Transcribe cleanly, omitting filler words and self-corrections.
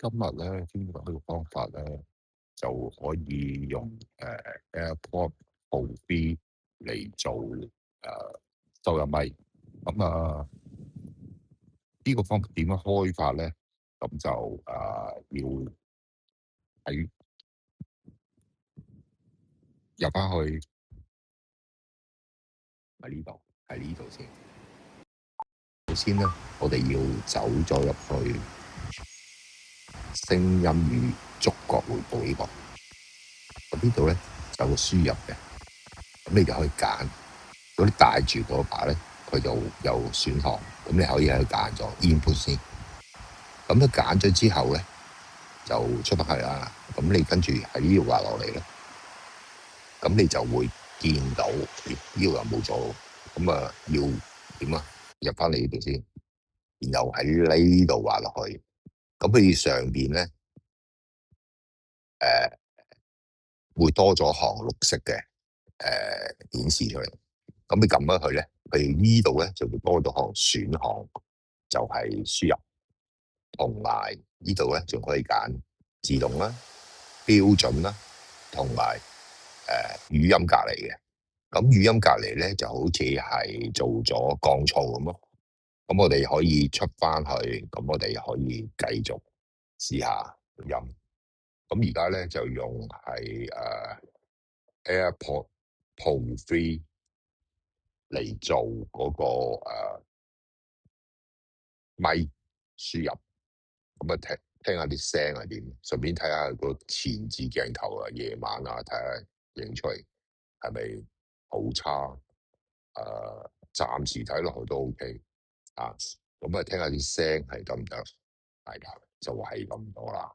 今日咧，經過呢個方法咧，就可以用AirPod Pro 3嚟做收音咪。咁呢個方法點樣開法咧？咁就要喺入翻去喺呢度先。首先咧，我哋要走咗入去聲音與觸覺回報呢個。咁呢度咧有個輸入嘅，咁你就可以揀。如果你帶住嗰把咧，佢就有選項，咁你可以喺度揀咗 input 先。咁你揀咗之後咧，就出翻去啦。咁你跟住喺呢度滑落嚟咧，咁你就會見到呢度有冇咗。咁要點啊？入翻嚟呢度先，然後喺呢度滑落去。咁佢上邊咧會多咗行綠色嘅顯示出嚟。咁你撳咗佢咧，譬如呢度咧就會多咗行選項，就係輸入，同埋呢度咧仲可以揀自動啦、標準啦，同埋語音隔離嘅。咁語音隔離咧就好似係做咗降噪咁咯。咁我哋可以出翻去，咁我哋可以繼續試下錄音。咁而家咧就用係AirPod Pro 3嚟做嗰個咪輸入。咁聽下啲聲係點，順便睇下個前置鏡頭啊，夜晚睇下影出嚟係咪好差？暫時睇落去都 OK 啊。咁聽下啲聲係得唔得？大家就係咁多啦。